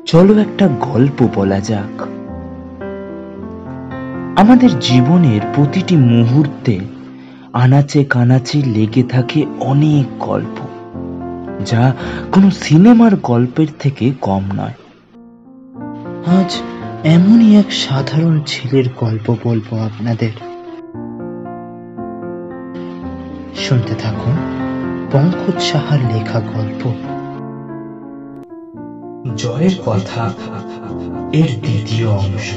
চলো একটা গল্প বলা যাক। আমাদের জীবনের প্রতিটি মুহূর্তে আনাচে কানাচে লেগে থাকে অনেক গল্প, যা কোনো সিনেমার গল্পের থেকে কম নয়। আজ এমনই এক সাধারণ ছেলের গল্প বলবো আপনাদের। শুনতে থাকুন পঙ্কজ সাহার লেখা গল্প জয়ের কথা এর দ্বিতীয় অংশ।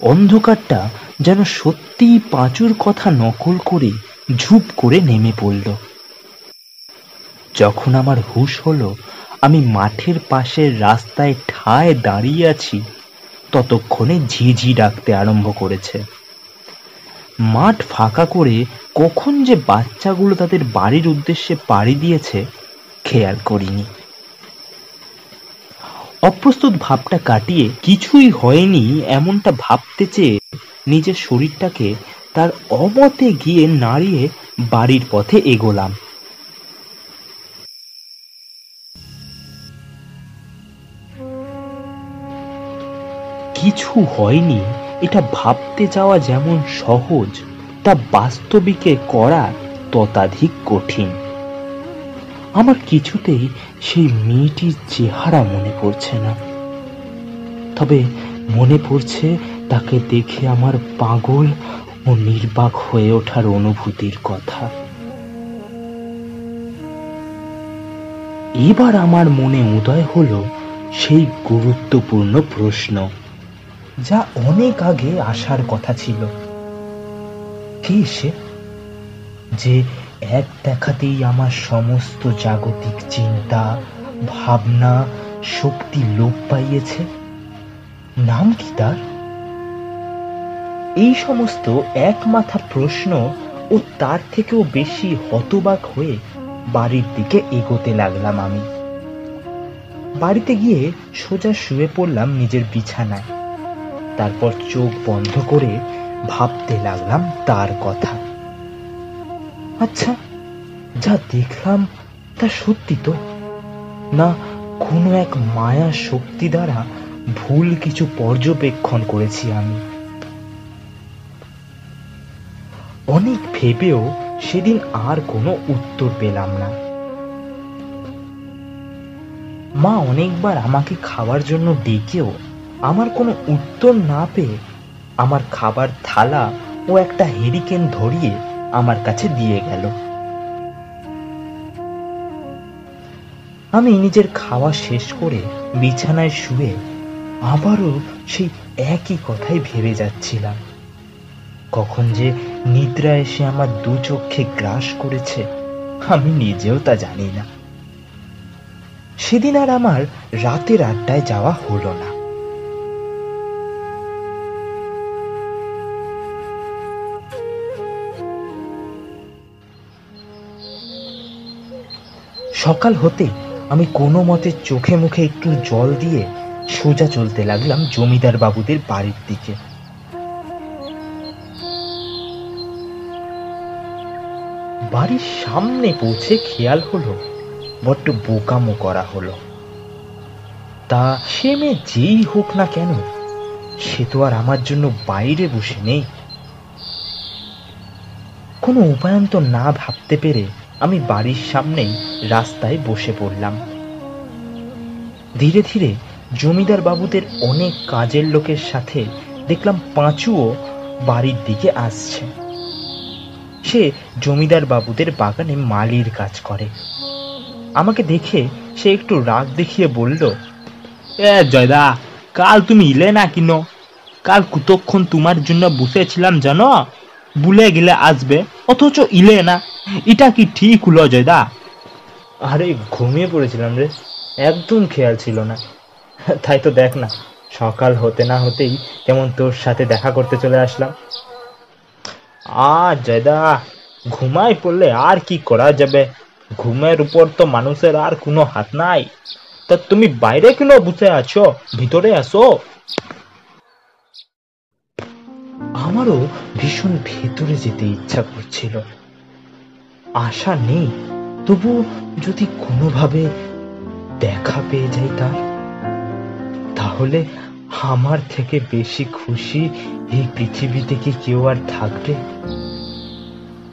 অন্ধকারটা যেন সত্যিই পাঁচুর কথা নকল করে ঝুপ করে নেমে পড়ল। যখন আমার হুঁশ হলো আমি মাঠের পাশের রাস্তায় ঠায় দাঁড়িয়ে আছি, ততক্ষণে ঝিঝি ডাকতে আরম্ভ করেছে। মাঠ ফাঁকা করে কখন যে বাচ্চাগুলো তাদের বাড়ির উদ্দেশ্যে পাড়ি দিয়েছে খেয়াল করিনি। অপ্রস্তুত ভাবটা কাটিয়ে কিছুই হয়নি এমনটা ভাবতে চেয়ে নিজের শরীরটাকে তার অমতে গিয়ে নাড়িয়ে বাড়ির পথে এগোলাম। কিছু হয়নি এটা ভাবতে যাওয়া যেমন সহজ, তা বাস্তবিকে করা ততাধিক কঠিন। আমার কিছুতেই সেই মেয়েটির চেহারা মনে পড়ছে না, তবে মনে পড়ছে তাকে দেখে আমার পাগল ও নির্বাক হয়ে ওঠার অনুভূতির কথা। এবার আমার মনে উদয় হলো সেই গুরুত্বপূর্ণ প্রশ্ন, যা অনেক আগে আসার কথা ছিল। কে সে যে এক দেখাতেই আমার সমস্ত জাগতিক চিন্তা, ভাবনা, শক্তি লোপ পাইয়েছে? নাম কি তার? এই সমস্ত এক মাথা প্রশ্ন ও তার থেকেও বেশি হতবাক হয়ে বাড়ির দিকে এগোতে লাগলাম। আমি বাড়িতে গিয়ে সোজা শুয়ে পড়লাম নিজের বিছানায়। তারপর চোখ বন্ধ করে ভাবতে লাগলাম তার কথা। আচ্ছা, যা দেখলাম তা সত্যি তো, না কোনো এক মায়া শক্তি দ্বারা ভুল কিছু পর্যবেক্ষণ করেছি আমি? অনেক ভেবেও সেদিন আর কোনো উত্তর পেলাম না। মা অনেকবার আমাকে খাওয়ার জন্য ডেকেও আমার কোনো উত্তর না পেয়ে আমার খাবার থালা ও একটা হেরিকেন ধরিয়ে আমার কাছে দিয়ে গেল। আমি নিজের খাওয়া শেষ করে বিছানায় শুয়ে আবারও সেই একই কথাই ভেবে যাচ্ছিলাম। কখন যে নিদ্রা এসে আমার দু চোখে গ্রাস করেছে আমি নিজেও তা জানি না। সেদিন আর আমার রাতের আড্ডায় যাওয়া হলো না। সকাল হতে আমি কোনো মতে চোখে মুখে একটু জল দিয়ে সোজা চলতে লাগলাম জমিদার বাবুদের বাড়ির দিকে। বাড়ির সামনে পৌঁছে খেয়াল হলো বড্ড বোকামো করা হলো। তা সে মেয়ে যেই হোক না কেন, সে তো আর আমার জন্য বাইরে বসে নেই। কোনো উপায়ন্তর না ভাবতে পেরে আমি বাড়ির সামনেই রাস্তায় বসে পড়লাম। ধীরে ধীরে জমিদার বাবুদের অনেক কাজের লোকের সাথে দেখলাম পাঁচুও বাড়ির দিকে আসছে। সে জমিদার বাবুদের বাগানে মালির কাজ করে। আমাকে দেখে সে একটু রাগ দেখিয়ে বলল, এ জয়দা, কাল তুমি ইলে না কিন? কাল কতক্ষণ তোমার জন্য বসেছিলাম জানো? ভুলে গেলে আসবে, অথচ ইলে না। এটা কি ঠিক হলো জয়দা? আরে ঘুমিয়ে পড়েছিলাম রে, একদম খেয়াল ছিল না। তাই তো দেখ না, সকাল হতে না হতেই কেমন তোর সাথে দেখা করতে চলে আসলাম। জয়দা, ঘুমাই পড়লে আর কি করা যাবে? ঘুমের উপর তো মানুষের আর কোনো হাত নাই। তা তুমি বাইরে কেন বসে আছো? ভিতরে আসো। আমারও ভীষণ ভেতরে যেতে ইচ্ছা করছিল। আশা নেই, তবু যদি কোনোভাবে দেখা পেয়ে যাই তাহলে আমার থেকে বেশি খুশি এই পৃথিবীতে কি কেউ আর থাকবে?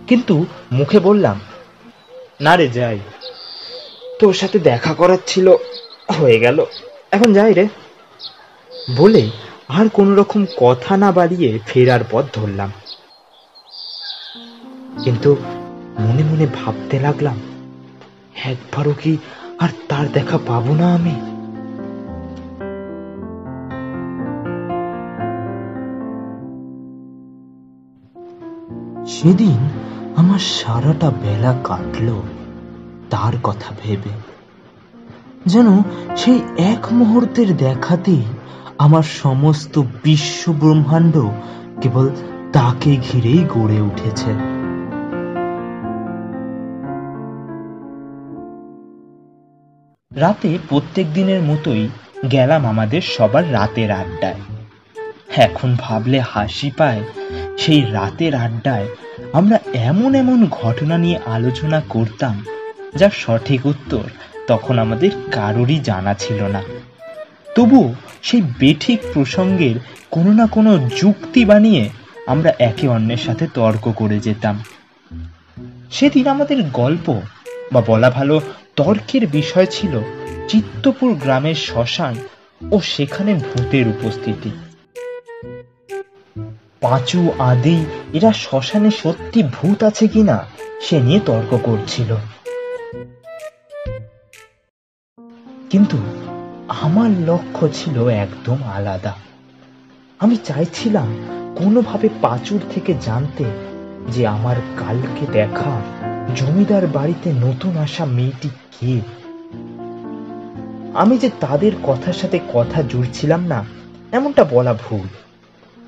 কিন্তু মুখে বললাম, না রে, যাই, তোর সাথে দেখা করার ছিল, হয়ে গেল, এখন যাই রে। বলে আর কোন রকম কথা না বাড়িয়ে ফেরার পথ ধরলাম। কিন্তু মনে মনে ভাবতে লাগলাম, একবারও কি আর তার দেখা পাবো না আমি? সেদিন আমার সারাটা বেলা কাটলো তার কথা ভেবে। যেন সেই এক মুহূর্তের দেখাতেই আমার সমস্ত বিশ্ব ব্রহ্মাণ্ড কেবল তাকে ঘিরেই গড়ে উঠেছে। রাতে প্রত্যেক দিনের মতোই গেলাম আমাদের সবার রাতের আড্ডায়। এখন ভাবলে হাসি পায়, সেই রাতের আড্ডায় আমরা এমন এমন ঘটনা নিয়ে আলোচনা করতাম যার সঠিক উত্তর তখন আমাদের কারোরই জানা ছিল না। তবু সেই বেঠিক প্রসঙ্গের কোনো না কোনো যুক্তি বানিয়ে আমরা একে অন্যের সাথে তর্ক করে যেতাম। সেদিন আমাদের গল্প, বা বলা ভালো তর্কের বিষয় ছিল চিত্তপুর গ্রামের শ্মশান ও সেখানে ভূতের উপস্থিতি। পাঁচু, আদি এরা শ্মশানে সত্যি ভূত আছে কিনা সে নিয়ে তর্ক করছিল। কিন্তু আমার লক্ষ্য ছিল একদম আলাদা। আমি চাইছিলাম কোনোভাবে পাঁচুর থেকে জানতে যে আমার কালকে দেখা জমিদার বাড়িতে নতুন আসা মেয়েটি কে। আমি যে তাদের কথার সাথে কথা জুড়ছিলাম না এমনটা বলা ভুল।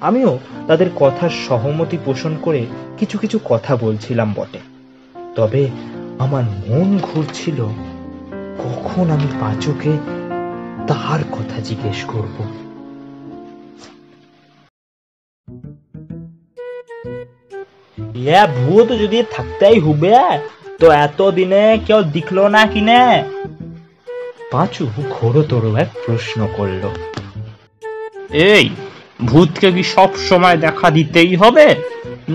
আমিও তাদের কথার সহমতি পোষণ করে কিছু কিছু কথা বলছিলাম বটে, তবে আমার মন ঘুরছিল কখন আমি পাঁচুকে তার কথা জিজ্ঞেস করব। ভূত যদি থাকতেই হবে তো এতদিনে কেউ দিখলো না কিনে? পাঁচু ঘোরতর এক প্রশ্ন করল। এই ভূতকে কি সব সময় দেখা দিতেই হবে?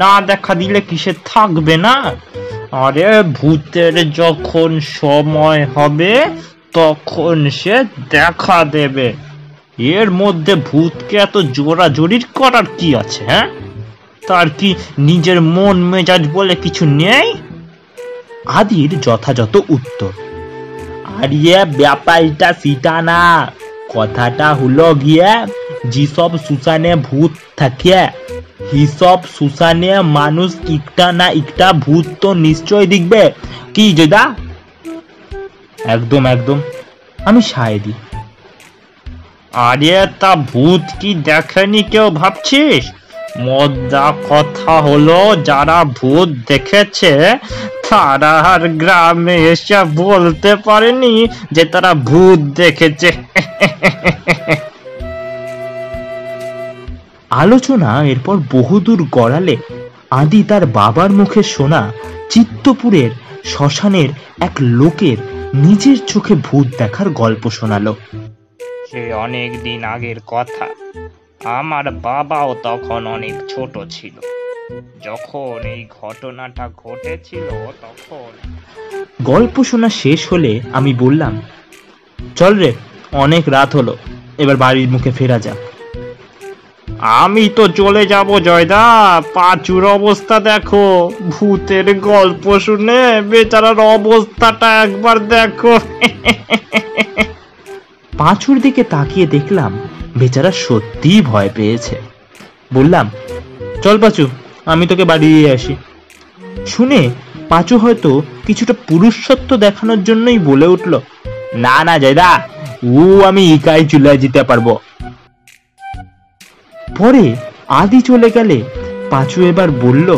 না দেখা দিলে কিসে থাকবে না? আরে ভূতের যখন সময় হবে তখন সে দেখা দেবে। এর মধ্যে ভূতকে এত জোরাজোরির করার কি আছে? হ্যাঁ, তার কি নিজের মন মেজাজ বলে কিছু নেই? আদির যথাযথ উত্তর, আরে ব্যাপারটা সেটা না, কথাটা হলো গিয়ে যেসব শ্মশানে ভূত থাকে হিসব শ্মশানে মানুষ একটা না একটা ভূত তো নিশ্চয় দেখবে। কি জয়দা? একদম একদম, আমি সায় দিই। আরে তা ভূত কি দেখেনি কেউ ভাবছিস? মজা কথা হলো যারা ভূত দেখেছে তারা আর গ্রামে এসে বলতে পারেনি যে তারা ভূত দেখেছে। আলোচনা এরপর বহুদূর গড়ালে আদি তার বাবার মুখে শোনা চিত্তপুরের শ্মশানের এক লোকের নিজের চোখে ভূত দেখার গল্প শোনালো। সে অনেক দিন আগের কথা, আমার বাবাও তখন অনেক ছোট ছিল যখন এই ঘটনাটা ঘটেছিল। তখন গল্প শোনা শেষ হলে আমি বললাম, চল রে, অনেক রাত হলো, এবার বাড়ির মুখে ফেরা যাক। আমি তো চলে যাব জয়দা, পাঁচুর অবস্থা দেখো, ভূতের গল্প শুনে বেচারার অবস্থাটা একবার দেখো। পাঁচুর দিকে তাকিয়ে দেখলাম বেচারা সত্যিই ভয় পেয়েছে। বললাম, চল পাঁচু, আমি তোকে বাড়ি দিয়ে আসি। শুনে পাঁচু হয়তো কিছুটা পুরুষত্ব দেখানোর জন্যই বলে উঠল, না না জয়দা, আমি একাই চলে যেতে পারবো। পরে আদি চলে গেলে পাঁচু এবার বলল,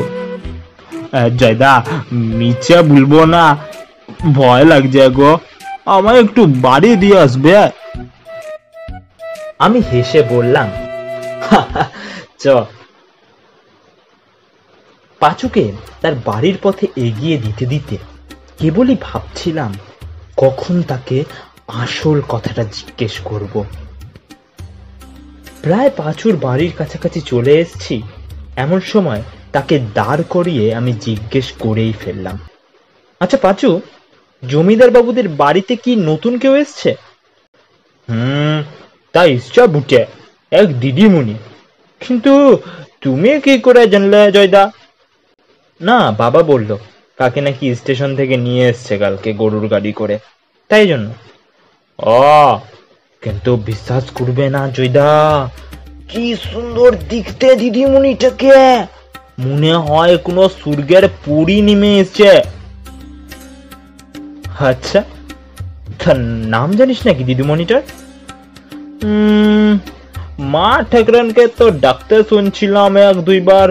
জয়দা মিথ্যা বলবো না, ভয় লাগছে গো। আমায় একটু বাড়ি দিয়ে আসবে। আমি হেসে বললাম, চ। পাঁচুকে তার বাড়ির পথে এগিয়ে দিতে দিতে কেবলই ভাবছিলাম কখন তাকে আসল কথাটা জিজ্ঞেস করব। প্রায় পাঁচুর বাড়ির কাছাকাছি চলে এসেছি, এমন সময় তাকে দাঁড় করিয়ে আমি জিজ্ঞেস করেই ফেললাম, আচ্ছা পাঁচু, জমিদার বাবুদের বাড়িতে কি নতুন কেউ এসছে? তা ইচ্ছা বুটে, এক দিদিমণি। কিন্তু তুমি কি করে জানলে জয়দা? না, বাবা বলল কাকে নাকি স্টেশন থেকে নিয়ে এসছে কালকে গরুর গাড়ি করে, তাই জন্য। ও, কিন্তু বিশ্বাস করবে না জয়দা, কি সুন্দর দেখতে দিদিমণিটাকে, মনে হয় কোনো স্বর্গের পরী নেমে এসছে। আচ্ছা, তার নাম জানিস নাকি দিদিমণিটার? মা ঠাকরানকে তো ডাকতে শুনছিলাম এক দুইবার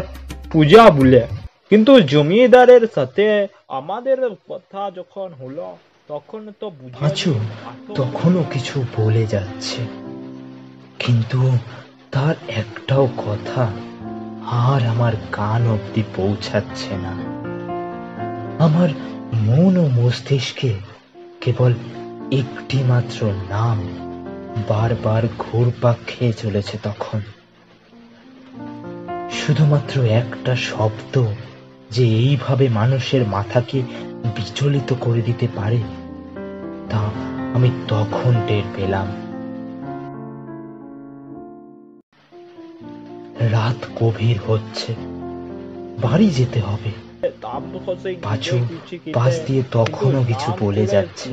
পূজা বলে, কিন্তু জমিদারের সাথে আমাদের কথা যখন হলো তখন তো পাঁচু তখনও কিছু বলে যাচ্ছে, কিন্তু তার একটাও কথা আর আমার কান অব্দি পৌঁছাচ্ছে না। আমার মন ও মস্তিষ্কে কেবল একটি মাত্র নাম বারবার ঘুরপাক খেয়ে চলেছে তখন, শুধুমাত্র একটা শব্দ যে এইভাবে মানুষের মাথাকে বিচলিত করে দিতে পারে তা আমি তখন টের পেলাম। রাত গভীর হচ্ছে, বাড়ি যেতে হবে। পাঁচু পাশ দিয়ে তখনও কিছু বলে যাচ্ছে,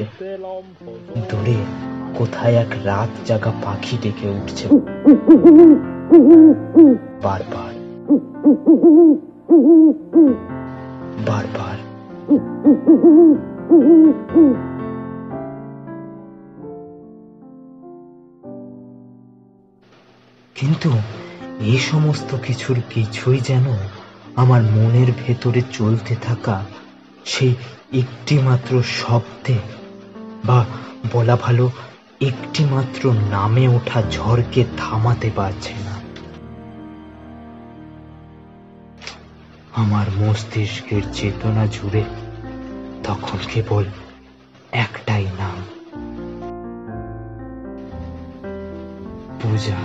দূরে কোথায় এক রাত জাগা পাখি ডেকে উঠছে বারবার বারবার। কিন্তু এই সমস্ত কিছুর কিছুই যেন আমার মনের ভেতরে চলতে থাকা সেই একটি মাত্র শব্দে, বা বলা ভালো একটি মাত্র নামে ওঠা ঝড়কে থামাতে পারছে না। আমার মস্তিষ্কের চেতনা জুড়ে তখন কেবল একটাই নাম, পূজা।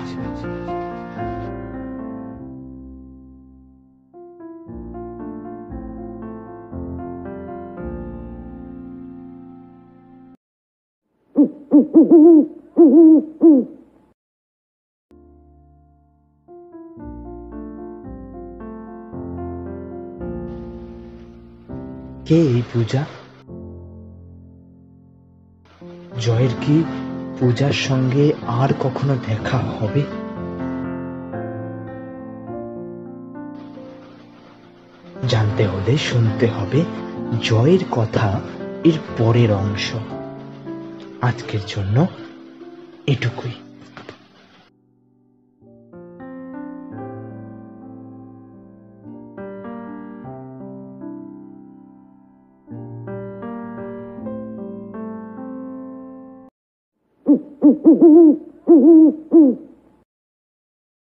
কে এই পূজা? জয়ের কি পূজার সঙ্গে আর কখনো দেখা হবে? জানতে হলে শুনতে হবে জয়ের কথা এর পরের অংশ। আজকের জন্য এটুকুই।